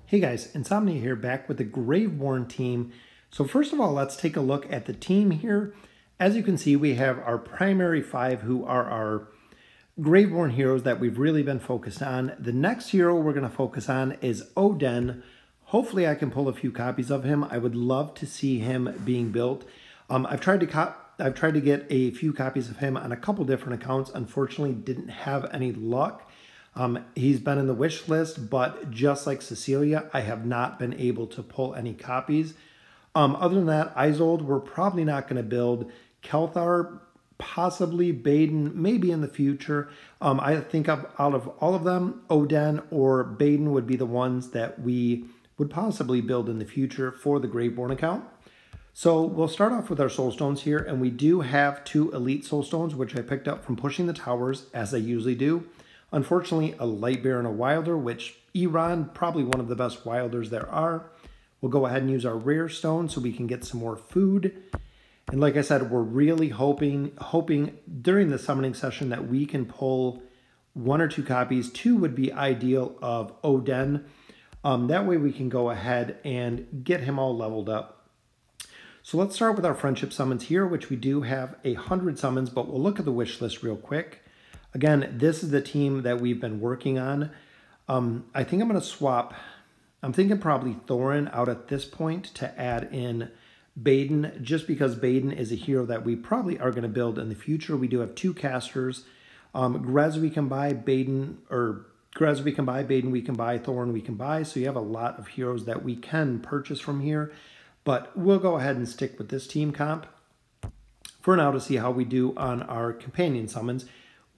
Hey guys, Insomnia here, back with the GRAVEBORN team. So first of all, let's take a look at the team here. As you can see, we have our primary five who are our GRAVEBORN heroes that we've really been focused on. The next hero we're going to focus on is Oden. Hopefully I can pull a few copies of him. I would love to see him being built. I've tried to get a few copies of him on a couple different accounts. Unfortunately, didn't have any luck. He's been in the wish list, but just like Cecilia, I have not been able to pull any copies. Other than that, Isolde, we're probably not going to build. Kelthar, possibly. Baden, maybe in the future. I think out of all of them, Oden or Baden would be the ones that we would possibly build in the future for the GRAVEBORN account. So we'll start off with our soul stones here, and we do have 2 elite soul stones, which I picked up from pushing the towers, as I usually do. Unfortunately, a light bear and a wilder, which Iran, probably one of the best wilders there are. We'll go ahead and use our rare stone so we can get some more food. And like I said, we're really hoping during the summoning session that we can pull 1 or 2 copies. 2 would be ideal of Oden. That way we can go ahead and get him all leveled up. So let's start with our friendship summons here, which we do have 100 summons, but we'll look at the wish list real quick. Again, this is the team that we've been working on. I think I'm going to swap. I'm thinking probably Thorin out at this point to add in Baden, just because Baden is a hero that we probably are going to build in the future. We do have 2 casters. Grez we can buy, Baden, or Grez we can buy, Baden we can buy, Thorin we can buy. So you have a lot of heroes that we can purchase from here. But we'll go ahead and stick with this team comp for now to see how we do on our companion summons.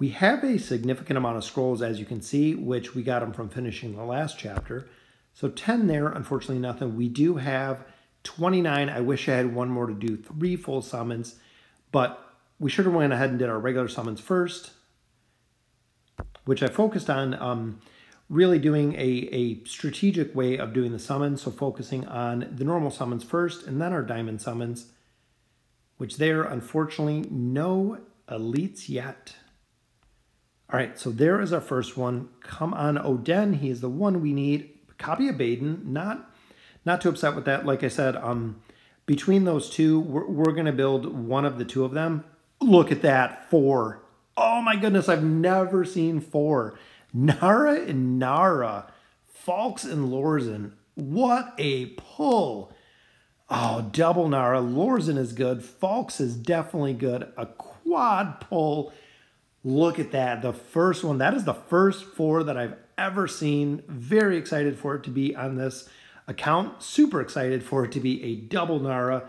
We have a significant amount of scrolls, as you can see, which we got them from finishing the last chapter. So 10 there, unfortunately nothing. We do have 29. I wish I had 1 more to do 3 full summons, but we should have went ahead and did our regular summons first, which I focused on really doing a strategic way of doing the summons. So focusing on the normal summons first and then our diamond summons, which there, unfortunately, no elites yet. All right, so there is our first one. Come on, Oden. He is the one we need. Copy of Baden. Not too upset with that. Like I said, between those 2, we're going to build one of the 2 of them. Look at that, 4. Oh my goodness, I've never seen 4. Nara and Nara. Falks and Lorzen. What a pull. Oh, double Nara. Lorzen is good. Falks is definitely good. A quad pull. Look at that, the first one. That is the first 4 that I've ever seen. Very excited for it to be on this account. Super excited for it to be a double Nara.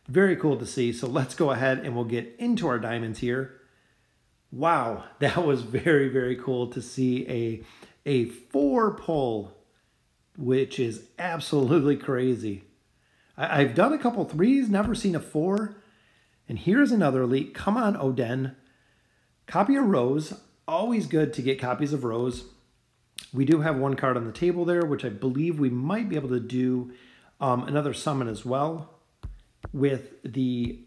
Very cool to see. So let's go ahead and we'll get into our diamonds here. Wow, that was very, very cool to see a 4 pull, which is absolutely crazy. I've done a couple 3s, never seen a 4. And here's another elite. Come on, Oden. Copy of Rose, always good to get copies of Rose. We do have 1 card on the table there, which I believe we might be able to do another summon as well with the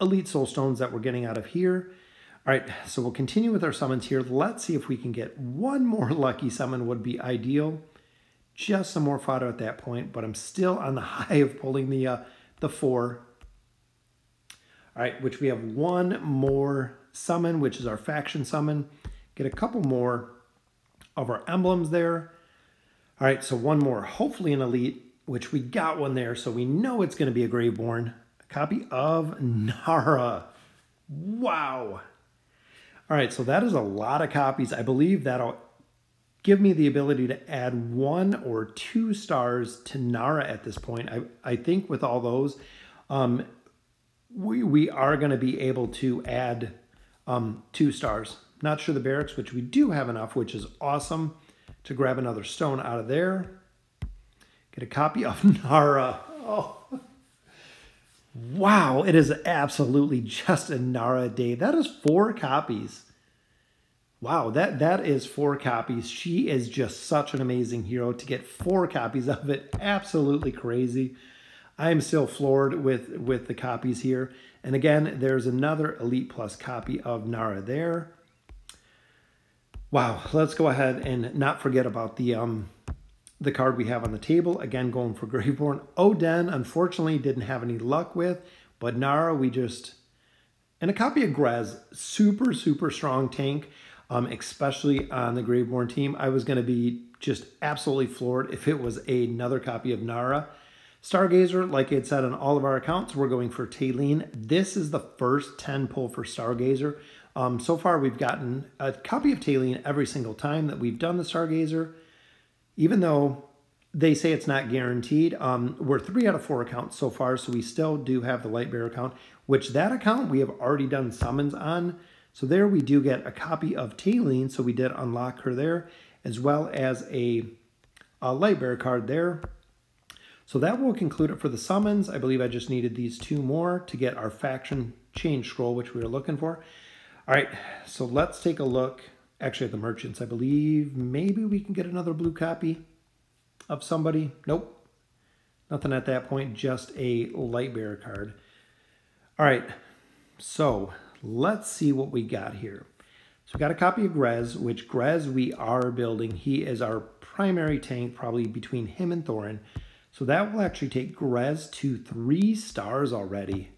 Elite Soul Stones that we're getting out of here. All right, so we'll continue with our summons here. Let's see if we can get 1 more lucky summon would be ideal. Just some more fodder at that point, but I'm still on the high of pulling the 4. All right, which we have 1 more summon, which is our faction summon. Get a couple more of our emblems there. All right, so 1 more, hopefully an elite, which we got 1 there, so we know it's going to be a GRAVEBORN. A copy of Nara. Wow. All right, so that is a lot of copies. I believe that'll give me the ability to add 1 or 2 stars to Nara at this point. I think with all those, we are going to be able to add 2 stars. Not sure the barracks, which we do have enough, which is awesome to grab another stone out of there. Get a copy of Nara. Oh, wow. It is absolutely just a Nara day. That is 4 copies. Wow, that is 4 copies. She is just such an amazing hero. To get 4 copies of it, absolutely crazy. I am still floored with the copies here. And again, there's another Elite Plus copy of Nara there. Wow, let's go ahead and not forget about the the card we have on the table. Again, going for Graveborn. Oden, unfortunately, didn't have any luck with. But Nara, we just... And a copy of Grez, super, super strong tank, especially on the Graveborn team. I was going to be just absolutely floored if it was another copy of Nara. Stargazer, like it said on all of our accounts, we're going for Taylene. This is the first 10 pull for Stargazer. So far, we've gotten a copy of Taylene every single time that we've done the Stargazer. Even though they say it's not guaranteed, we're 3 out of 4 accounts so far, so we still do have the Lightbearer account, which that account we have already done summons on. So there we do get a copy of Taylene, so we did unlock her there, as well as a Lightbearer card there. So that will conclude it for the summons. I believe I just needed these 2 more to get our faction change scroll, which we were looking for. All right, so let's take a look actually at the merchants. I believe maybe we can get another blue copy of somebody. Nope, nothing at that point, just a Lightbearer card. All right, so let's see what we got here. So we got a copy of Grez, which Grez we are building. He is our primary tank, probably between him and Thorin. So that will actually take Grez to 3 stars already.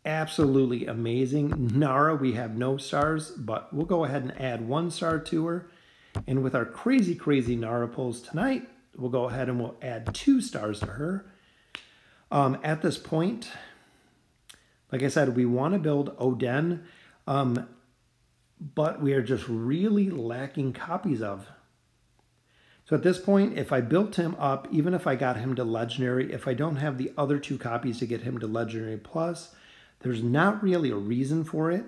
Absolutely amazing. Nara, we have no stars, but we'll go ahead and add 1 star to her. And with our crazy, crazy Nara pulls tonight, we'll go ahead and we'll add 2 stars to her. At this point, like I said, we want to build Oden, but we are just really lacking copies of. So at this point, if I built him up, even if I got him to Legendary, if I don't have the other 2 copies to get him to Legendary Plus, there's not really a reason for it.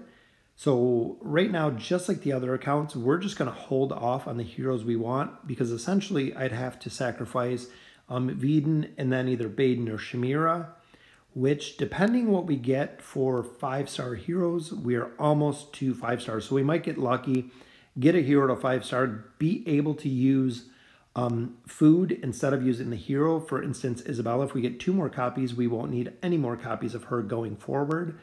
So right now, just like the other accounts, we're just going to hold off on the heroes we want, because essentially I'd have to sacrifice Veden and then either Baden or Shamira, which depending what we get for 5-star heroes, we are almost to 5 stars. So we might get lucky, get a hero to 5-star, be able to use food instead of using the hero. For instance, Isabella, if we get 2 more copies, we won't need any more copies of her going forward.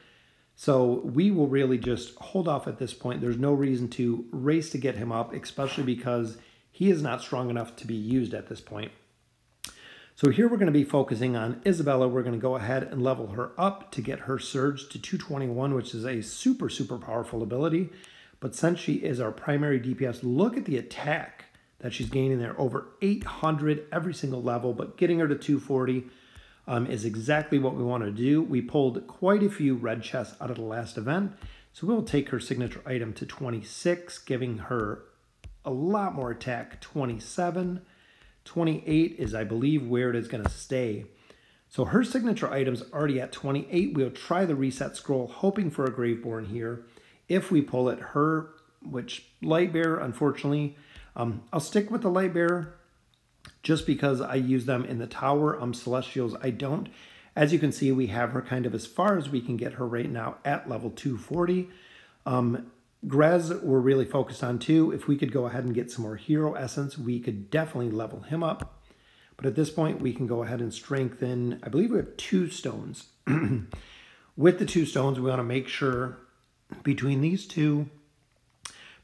So we will really just hold off at this point. There's no reason to race to get him up, especially because he is not strong enough to be used at this point. So here we're going to be focusing on Isabella. We're going to go ahead and level her up to get her surge to 221, which is a super, super powerful ability. But since she is our primary DPS, look at the attack that she's gaining there, over 800 every single level, but getting her to 240 is exactly what we want to do. We pulled quite a few red chests out of the last event, so we'll take her signature item to 26, giving her a lot more attack, 27. 28 is, I believe, where it is going to stay. So her signature item's already at 28. We'll try the reset scroll, hoping for a Graveborn here. If we pull it, her, which Lightbearer, unfortunately, I'll stick with the Lightbearer just because I use them in the tower. Celestials, I don't. As you can see, we have her kind of as far as we can get her right now at level 240. Grez, we're really focused on too. If we could go ahead and get some more hero essence, we could definitely level him up. But at this point, we can go ahead and strengthen. I believe we have 2 stones. With the 2 stones, we want to make sure between these 2,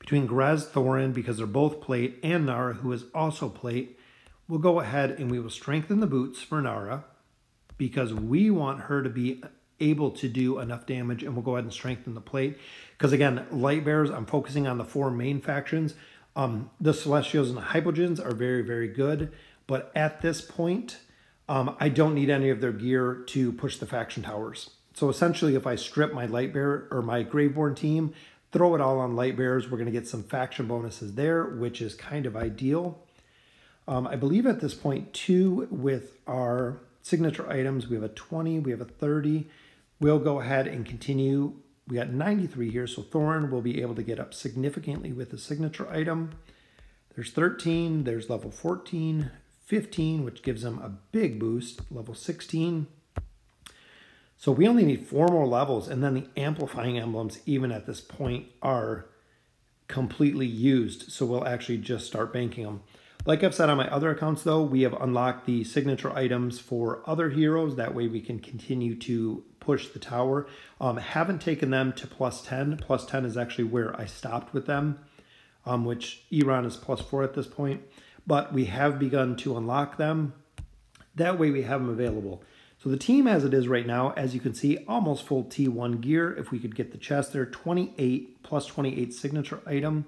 between Grez, Thorin, because they're both plate, and Nara, who is also plate, we'll go ahead and we will strengthen the boots for Nara because we want her to be able to do enough damage, and we'll go ahead and strengthen the plate. Because again, Lightbearers, I'm focusing on the 4 main factions. The Celestials and the Hypogeans are very, very good, but at this point, I don't need any of their gear to push the faction towers. So essentially, if I strip my Lightbearer or my Graveborn team, throw it all on Lightbearers, we're going to get some faction bonuses there, which is kind of ideal. I believe at this point, too, with our signature items, we have a 20, we have a 30. We'll go ahead and continue. We got 93 here, so Thorin will be able to get up significantly with the signature item. There's 13, there's level 14, 15, which gives him a big boost, level 16. So we only need 4 more levels, and then the amplifying emblems, even at this point, are completely used. So we'll actually just start banking them. Like I've said on my other accounts, though, we have unlocked the signature items for other heroes. That way we can continue to push the tower. Haven't taken them to +10. +10 is actually where I stopped with them, which Iran is +4 at this point. but we have begun to unlock them. That way we have them available. So the team as it is right now, as you can see, almost full T1 gear. If we could get the chest there, 28 plus 28 signature item.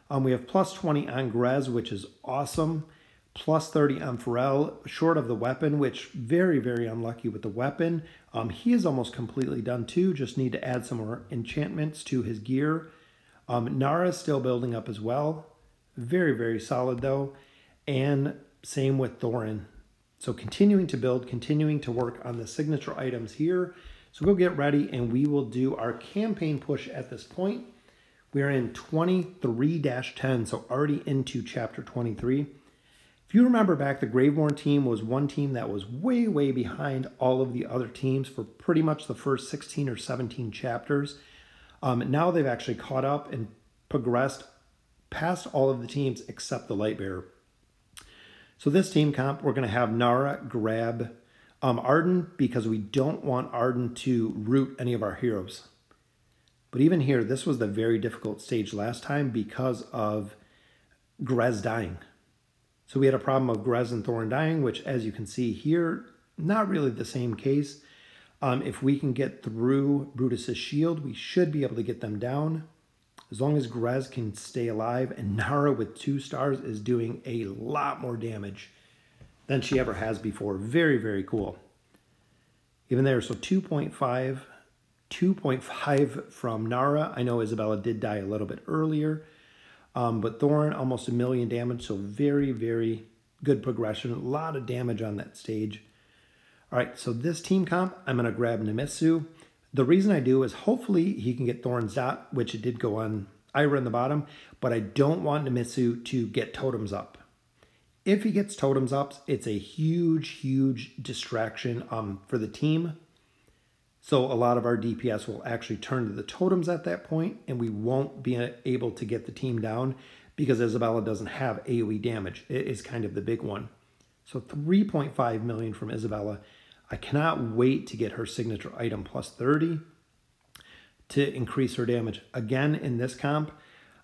We have plus 20 on Grez, which is awesome. Plus 30 on Pharrell, short of the weapon, which very, very unlucky with the weapon. He is almost completely done too. Just need to add some more enchantments to his gear. Nara is still building up as well. Very, very solid though. And same with Thorin. So continuing to build, continuing to work on the signature items here. So we'll get ready and we will do our campaign push at this point. We are in 23-10, so already into chapter 23. If you remember back, the GRAVEBORN team was one team that was way, way behind all of the other teams for pretty much the first 16 or 17 chapters. Now they've actually caught up and progressed past all of the teams except the Lightbearer. So this team comp, we're going to have Nara grab Arden because we don't want Arden to root any of our heroes. But even here, this was the very difficult stage last time because of Grez dying. So we had a problem of Grez and Thorin dying, which as you can see here, not really the same case. If we can get through Brutus's shield, we should be able to get them down. As long as Grez can stay alive, and Nara with 2 stars is doing a lot more damage than she ever has before. Very, very cool. Even there, so 2.5 from Nara. I know Isabella did die a little bit earlier, but Thorin almost 1 million damage, so very, very good progression. A lot of damage on that stage. All right, so this team comp, I'm going to grab Nemitsu. The reason I do is hopefully he can get Thorin's dot, which it did go on Ira in the bottom, but I don't want Nemitsu to get totems up. If he gets totems up, it's a huge, huge distraction for the team. So a lot of our DPS will actually turn to the totems at that point, and we won't be able to get the team down because Isabella doesn't have AoE damage. It is kind of the big one. So 3.5 million from Isabella. I cannot wait to get her signature item plus 30 to increase her damage. Again, in this comp,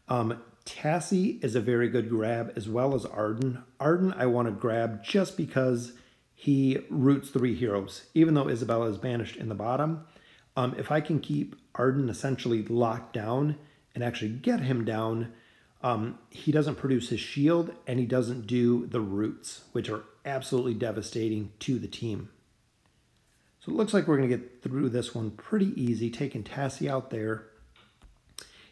Tassie is a very good grab as well as Arden. Arden I want to grab just because he roots 3 heroes, even though Isabella is banished in the bottom. If I can keep Arden essentially locked down and actually get him down, he doesn't produce his shield and he doesn't do the roots, which are absolutely devastating to the team. So it looks like we're going to get through this one pretty easy, taking Tassie out there.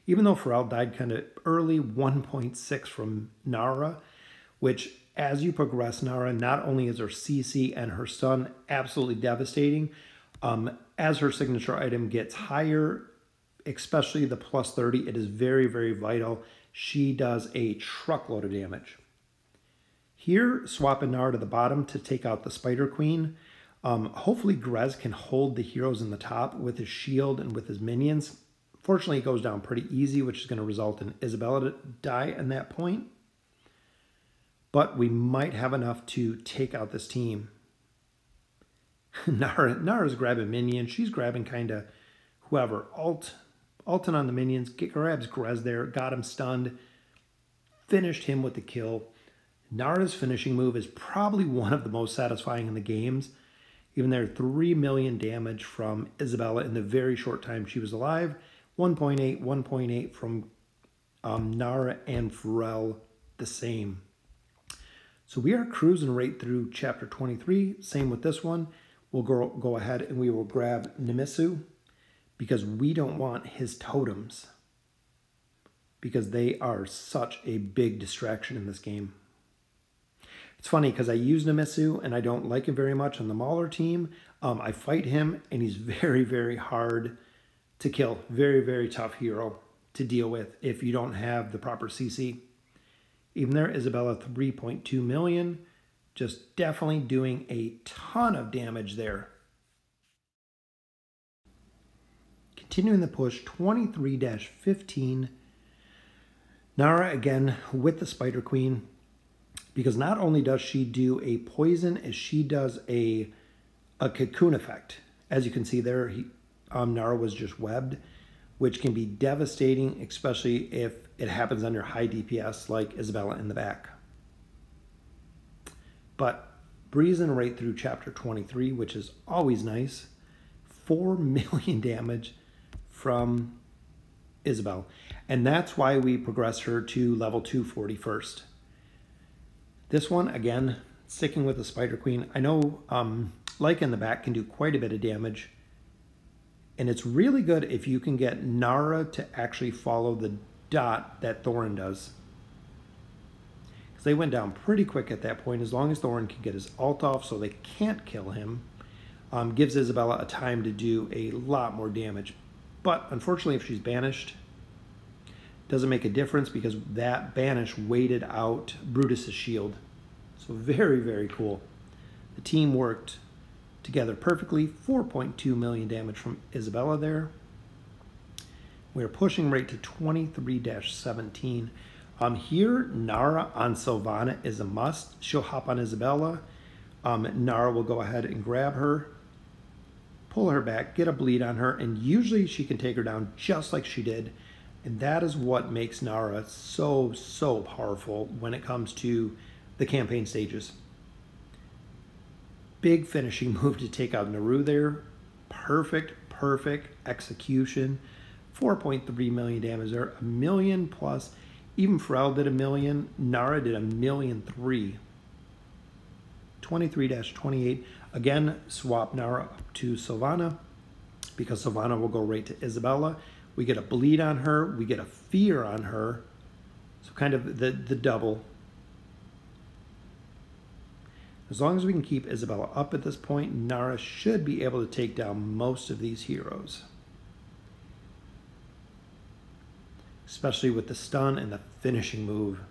Even though Pharrell died kind of early, 1.6 from Nara, which as you progress Nara, not only is her CC and her stun absolutely devastating, as her signature item gets higher, especially the plus 30, it is very, very vital. She does a truckload of damage. Here, swapping Nara to the bottom to take out the Spider Queen. Hopefully Grez can hold the heroes in the top with his shield and with his minions. Fortunately, it goes down pretty easy, which is going to result in Isabella to die at that point. But we might have enough to take out this team. Nara's grabbing minions. She's grabbing kind of whoever. Alton on the minions. Grabs Grez there. Got him stunned. Finished him with the kill. Nara's finishing move is probably one of the most satisfying in the games. Even there, 3 million damage from Isabella in the very short time she was alive. 1.8 from Nara and Pharrell, the same. So we are cruising right through chapter 23. Same with this one. We'll go ahead and we will grab Nemitsu because we don't want his totems because they are such a big distraction in this game. It's funny because I use Nemitsu and I don't like him very much on the Mauler team. I fight him and he's very, very hard to kill. Very, very tough hero to deal with if you don't have the proper CC. Even there, Isabella 3.2 million. Just definitely doing a ton of damage there. Continuing the push, 23-15. Nara again with the Spider Queen. Because not only does she do a poison, as she does a cocoon effect. As you can see there, Nara was just webbed, which can be devastating, especially if it happens under high DPS like Isabella in the back. But breezing right through chapter 23, which is always nice. 4 million damage from Isabel. And that's why we progress her to level 240 first. This one, again, sticking with the Spider Queen. I know Leica in the back can do quite a bit of damage. And it's really good if you can get Nara to actually follow the dot that Thorin does. Because they went down pretty quick at that point. As long as Thorin can get his ult off so they can't kill him. Gives Isabella a time to do a lot more damage. But unfortunately, if she's banished, doesn't make a difference because that banish waited out Brutus's shield. So very, very cool. The team worked together perfectly. 4.2 million damage from Isabella there. We're pushing right to 23-17. Here, Nara on Sylvana is a must. She'll hop on Isabella. Nara will go ahead and grab her, pull her back, get a bleed on her, and usually she can take her down just like she did. And that is what makes Nara so, so powerful when it comes to the campaign stages. Big finishing move to take out Naru there. Perfect execution. 4.3 million damage there. 1 million plus. Even Pharrell did 1 million. Nara did 1.3 million. 23-28. Again, swap Nara up to Sylvana because Sylvana will go right to Isabella. We get a bleed on her. We get a fear on her. So kind of the double. As long as we can keep Isabella up at this point, Nara should be able to take down most of these heroes. Especially with the stun and the finishing move.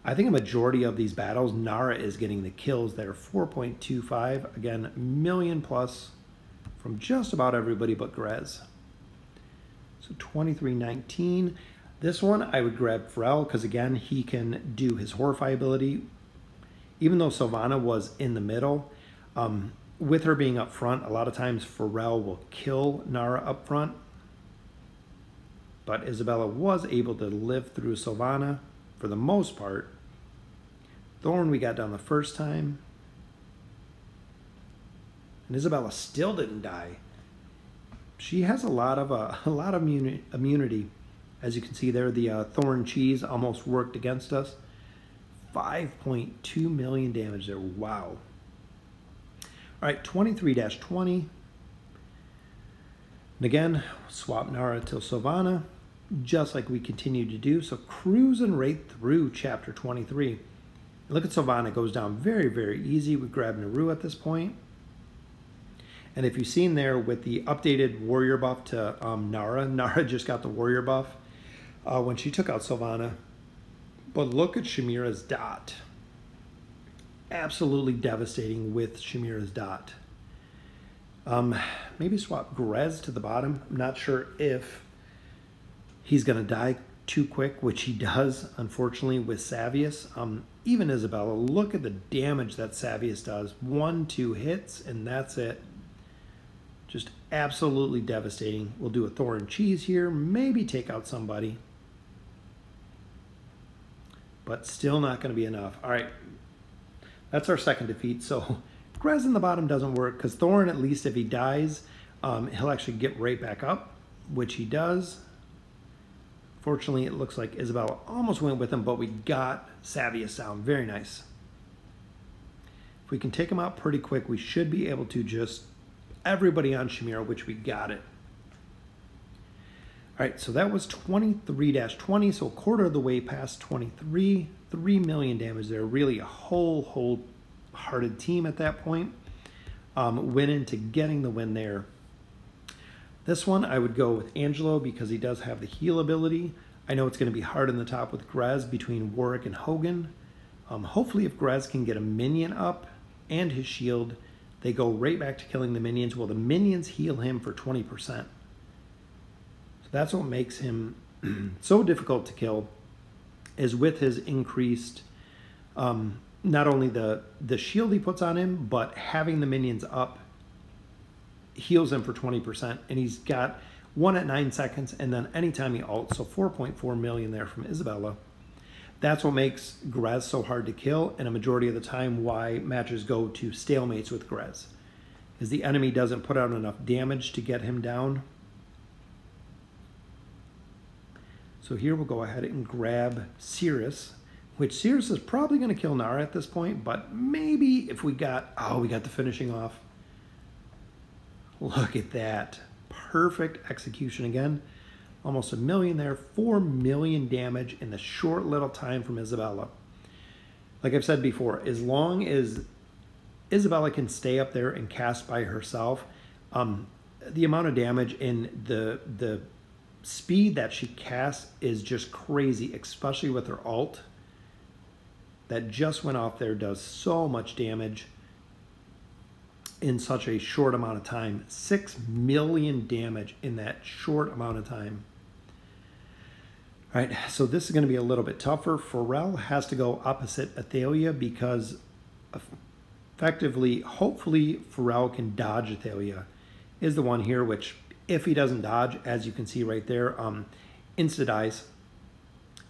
I think a majority of these battles, Nara is getting the kills there. 4.25. Again, 1 million plus from just about everybody but Grez. So 23-19. This one, I would grab Pharrell because, again, he can do his Horrify ability. Even though Sylvana was in the middle, with her being up front, a lot of times Pharrell will kill Nara up front. But Isabella was able to live through Sylvana for the most part. Thorn we got down the first time. And Isabella still didn't die. She has a lot of immunity. As you can see there, the Thorn Cheese almost worked against us. 5.2 million damage there. Wow. All right, 23-20. And again, swap Nara till Sylvana, just like we continue to do. So cruising right through chapter 23. Look at Sylvana, goes down very, very easy. We grab Naru at this point. And if you've seen there with the updated warrior buff to Nara just got the warrior buff when she took out Sylvana. But look at Shamira's dot. Absolutely devastating with Shamira's dot. Maybe swap Grez to the bottom. I'm not sure if he's going to die too quick, which he does, unfortunately, with Savius. Even Isabella, look at the damage that Savius does. 1-2 hits, and that's it. Just absolutely devastating. We'll do a Thorin Cheese here. Maybe take out somebody. But still not going to be enough. All right. That's our second defeat. So Grez in the bottom doesn't work because Thorin, at least if he dies, he'll actually get right back up, which he does. Fortunately, it looks like Isabella almost went with him, but we got Savius down. Very nice. If we can take him out pretty quick, we should be able to just everybody on Shamira, which we got it. All right, so that was 23-20, so a quarter of the way past 23. 3 million damage there. Really a wholehearted team at that point. Went into getting the win there. This one, I would go with Angelo because he does have the heal ability. I know it's going to be hard in the top with Grez between Warwick and Hogan. Hopefully if Grez can get a minion up and his shield, they go right back to killing the minions. Well, the minions heal him for 20%. So that's what makes him so difficult to kill, is with his increased, not only the shield he puts on him, but having the minions up heals him for 20%, and he's got 1 at 9 seconds, and then anytime he ults, so 4.4 million there from Isabella. That's what makes Grez so hard to kill, and a majority of the time why matches go to stalemates with Grez, is the enemy doesn't put out enough damage to get him down. So here we'll go ahead and grab Cirrus, which Cirrus is probably going to kill Nara at this point, but maybe if we got, oh, we got the finishing off. Look at that. Perfect execution again. Almost 1 million there, 4 million damage in the short little time from Isabella. Like I've said before, as long as Isabella can stay up there and cast by herself, the amount of damage in the speed that she casts is just crazy, especially with her ult. That just went off there, does so much damage in such a short amount of time. 6 million damage in that short amount of time. All right, so this is going to be a little bit tougher. Pharrell has to go opposite Athalia because effectively, hopefully, Pharrell can dodge Athalia. Is the one here, which if he doesn't dodge, as you can see right there, insta-dies.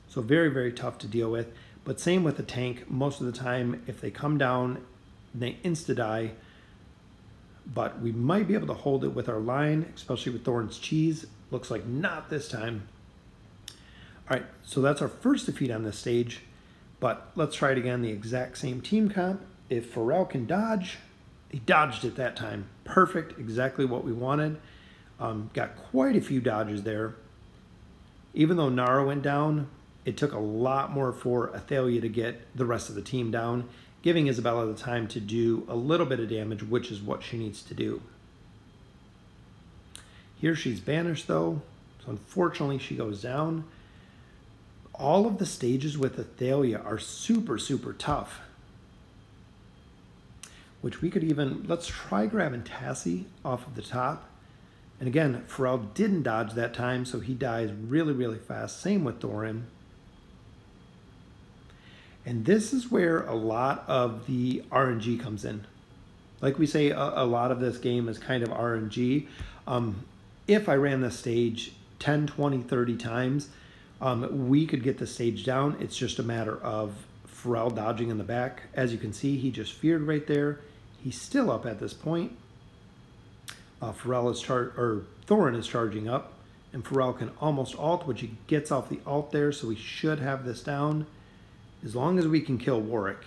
So very, very tough to deal with. But same with the tank. Most of the time, if they come down, they insta-die. But we might be able to hold it with our line, especially with Thorn's Cheese. Looks like not this time. All right, so that's our first defeat on this stage. But let's try it again, the exact same team comp. If Pharrell can dodge, he dodged it that time. Perfect, exactly what we wanted. Got quite a few dodges there. Even though Nara went down, it took a lot more for Athalia to get the rest of the team down, giving Isabella the time to do a little bit of damage, which is what she needs to do. Here she's banished though, so unfortunately she goes down. All of the stages with Athalia are super, super tough. Which we could even, let's try grabbing Tassie off of the top. And again, Pharrell didn't dodge that time, so he dies really, really fast. Same with Thorin. And this is where a lot of the RNG comes in. Like we say, a lot of this game is kind of RNG. If I ran this stage 10, 20, 30 times, we could get the stage down. It's just a matter of Pharrell dodging in the back. As you can see, he just feared right there. He's still up at this point. Thorin is charging up, and Pharrell can almost ult, which he gets off the ult there, so we should have this down as long as we can kill Warwick.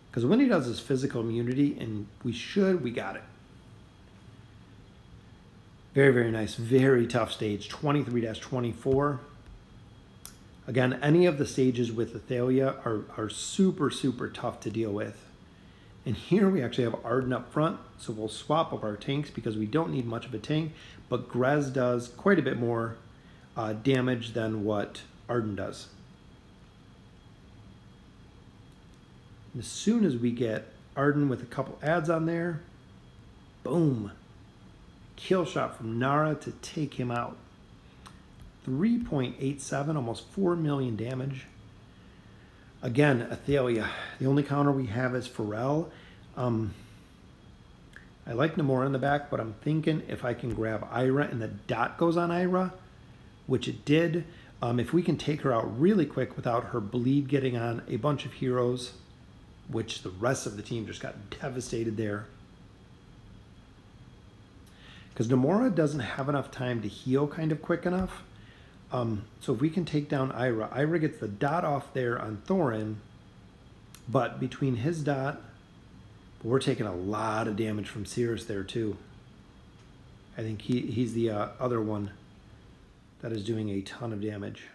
Because when he does his physical immunity, and we got it. Very, very nice. Very tough stage, 23-24. Again, any of the stages with Athalia are super, super tough to deal with. And here we actually have Arden up front, so we'll swap up our tanks because we don't need much of a tank, but Grez does quite a bit more damage than what Arden does. And as soon as we get Arden with a couple adds on there, boom. Kill shot from Nara to take him out. 3.87, almost 4 million damage. Again, Athalia. The only counter we have is Pharrell. I like Namora in the back, but I'm thinking if I can grab Ira and the dot goes on Ira, which it did, if we can take her out really quick without her bleed getting on a bunch of heroes, which the rest of the team just got devastated there. Because Namora doesn't have enough time to heal kind of quick enough. So if we can take down Ira, Ira gets the dot off there on Thorin, but between his dot, we're taking a lot of damage from Cirrus there too. I think he's the other one that is doing a ton of damage.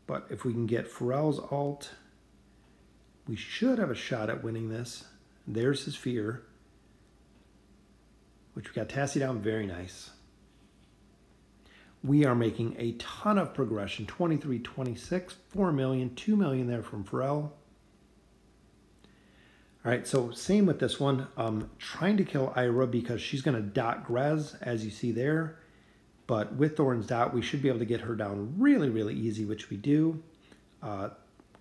But if we can get Pharrell's ult, we should have a shot at winning this. There's his fear, which we got Tassie down, very nice. We are making a ton of progression, 23-26, 4 million, 2 million there from Pharrell. All right, so same with this one. Trying to kill Ira because she's going to dot Grez, as you see there. But with Thorin's dot, we should be able to get her down really, really easy, which we do.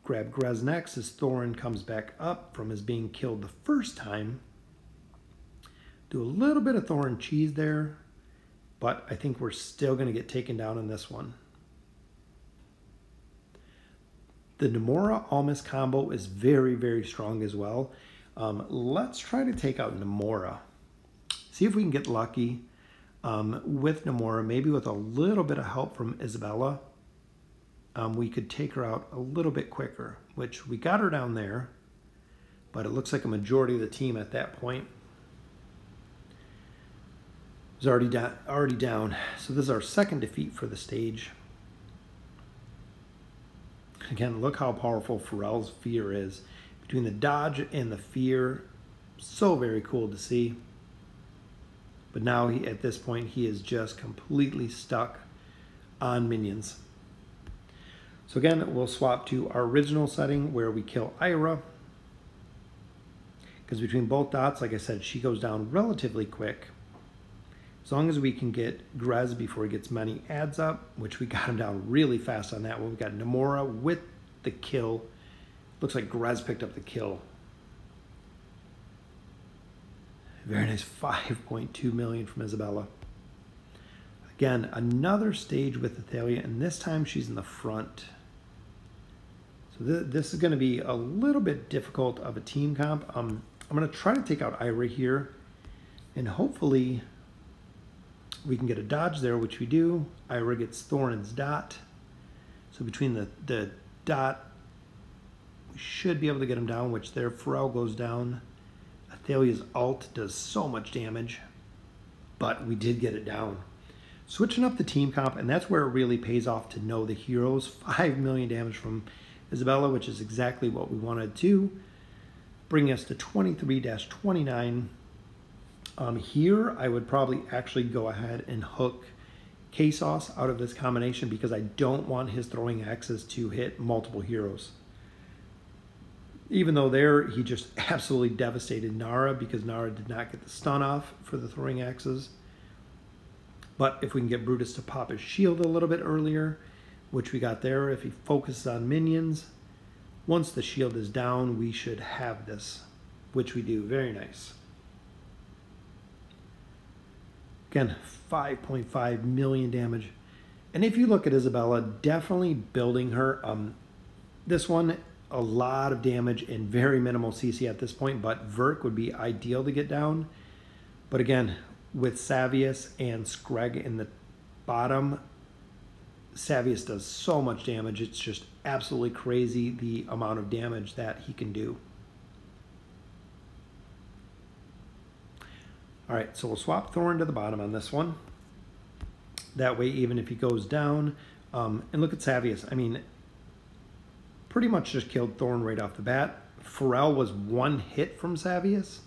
Grab Grez next as Thorin comes back up from his being killed the first time. Do a little bit of Thorin cheese there, but I think we're still going to get taken down in this one. The Namora Almas combo is very, very strong as well. Let's try to take out Namora. See if we can get lucky with Namora, maybe with a little bit of help from Isabella. We could take her out a little bit quicker, which we got her down there, but it looks like a majority of the team at that point is already down. So this is our second defeat for the stage. Again, look how powerful Pharrell's fear is. Between the dodge and the fear, so very cool to see. But now at this point, he is just completely stuck on minions. So again, we'll swap to our original setting where we kill Ira. Because between both dots, like I said, she goes down relatively quick. As long as we can get Grez before he gets many adds up, which we got him down really fast on that one. We got Namora with the kill. Looks like Grez picked up the kill. Very nice, 5.2 million from Isabella. Again, another stage with Athalia, and this time she's in the front. So this is going to be a little bit difficult of a team comp. I'm going to try to take out Ira here, and hopefully we can get a dodge there, which we do. Ira gets Thorin's dot. So between the dot, we should be able to get him down, which there, Pharrell goes down. Athalia's ult does so much damage, but we did get it down. Switching up the team comp, and that's where it really pays off to know the heroes. 5 million damage from Isabella, which is exactly what we wanted to. Bring us to 23-29. Here, I would probably actually go ahead and hook K-Sauce out of this combination because I don't want his throwing axes to hit multiple heroes. Even though there, he just absolutely devastated Nara because Nara did not get the stun off for the throwing axes. But if we can get Brutus to pop his shield a little bit earlier, which we got there, if he focuses on minions, once the shield is down, we should have this, which we do. Very nice. Again, 5.5 million damage. And if you look at Isabella, definitely building her. This one, a lot of damage and very minimal CC at this point, but Verk would be ideal to get down. But again, with Savius and Screg in the bottom, Savius does so much damage. It's just absolutely crazy the amount of damage that he can do. All right, so we'll swap Thorin to the bottom on this one. That way, even if he goes down, and look at Savius. I mean, pretty much just killed Thorin right off the bat. Pharrell was one hit from Savius.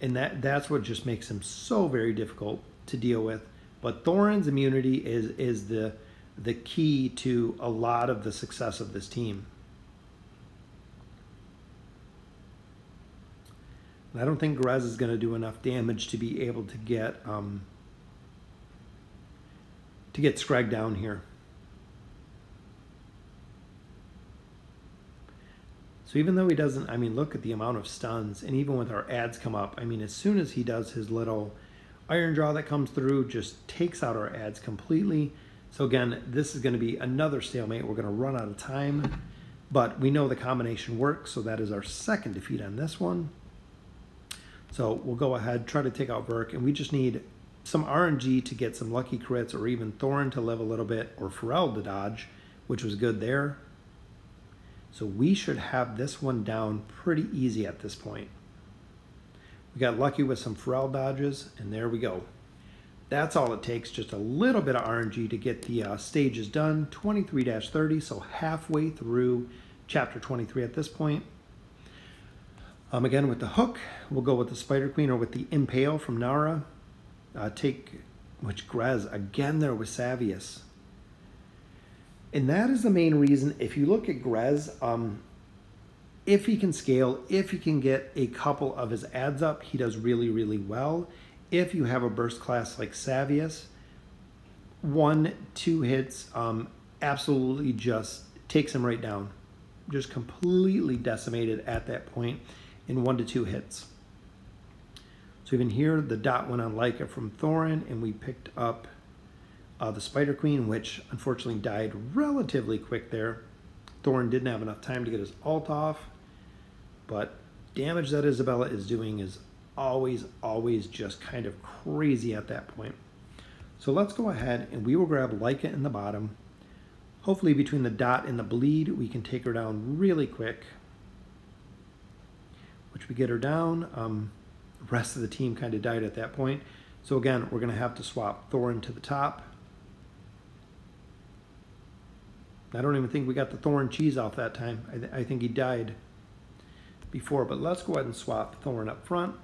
And that's what just makes him so very difficult to deal with. But Thorin's immunity is the key to a lot of the success of this team. And I don't think Grez is going to do enough damage to be able to get Scrag down here. So even though he doesn't, I mean, look at the amount of stuns, and even with our ads come up, I mean, as soon as he does his little iron draw that comes through, just takes out our ads completely. So again, this is going to be another stalemate. We're going to run out of time, but we know the combination works, so that is our second defeat on this one. So we'll go ahead, try to take out Verk, and we just need some RNG to get some lucky crits, or even Thorin to live a little bit, or Pharrell to dodge, which was good there. So we should have this one down pretty easy at this point. We got lucky with some Pharrell dodges, and there we go. That's all it takes, just a little bit of RNG to get the stages done. 23-30, so halfway through chapter 23 at this point. Again, with the hook, we'll go with the Spider Queen or with the Impale from Nara. Which Grez, again there with Savius. And that is the main reason, if you look at Grez, if he can scale, if he can get a couple of his ads up, he does really, really well. If you have a burst class like Savius, 1-2 hits absolutely just takes him right down. Just completely decimated at that point in 1-2 hits. So even here, the dot went on Leica from Thorin, and we picked up the Spider Queen, which unfortunately died relatively quick there. Thorin didn't have enough time to get his ult off, but damage that Isabella is doing is always just kind of crazy at that point. So let's go ahead and we will grab Leica in the bottom. Hopefully between the dot and the bleed, we can take her down really quick. Which we get her down. The rest of the team kind of died at that point. So again, we're going to have to swap Thorin to the top. I don't even think we got the Thorin cheese off that time. I think he died before, but let's go ahead and swap Thorin up front.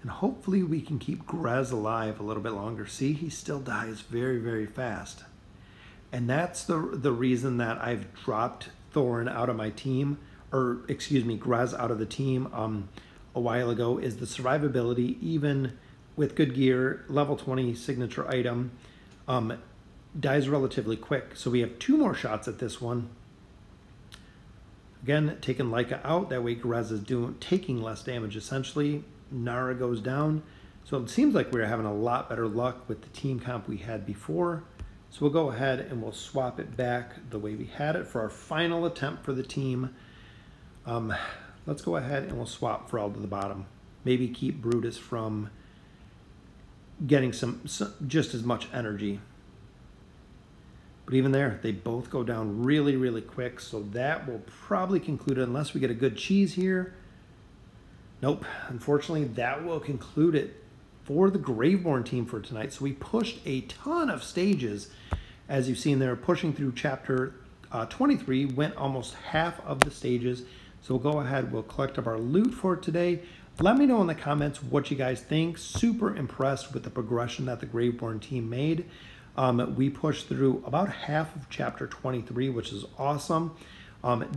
And hopefully we can keep Grez alive a little bit longer. See, he still dies very fast. And that's the reason that I've dropped Thorin out of my team, or excuse me, Grez out of the team a while ago, is the survivability, even with good gear, level 20 signature item, dies relatively quick. So we have 2 more shots at this one. Again, taking Leica out, that way Grez is taking less damage essentially. Nara goes down. So it seems like we're having a lot better luck with the team comp we had before. So we'll go ahead and we'll swap it back the way we had it for our final attempt for the team. Let's go ahead and we'll swap Frel to the bottom. Maybe keep Brutus from getting some just as much energy. But even there, they both go down really quick. So that will probably conclude it unless we get a good cheese here. Nope, unfortunately, that will conclude it for the GRAVEBORN team for tonight. So we pushed a ton of stages. As you've seen there, pushing through chapter 23, went almost half of the stages. So we'll go ahead, we'll collect up our loot for today. Let me know in the comments what you guys think. Super impressed with the progression that the GRAVEBORN team made. We pushed through about half of chapter 23, which is awesome.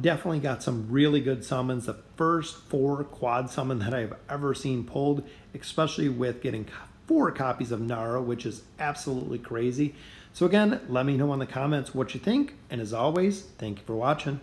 Definitely got some really good summons. The first 4 quad summon that I've ever seen pulled, especially with getting 4 copies of Nara, which is absolutely crazy. So again, let me know in the comments what you think. And as always, thank you for watching.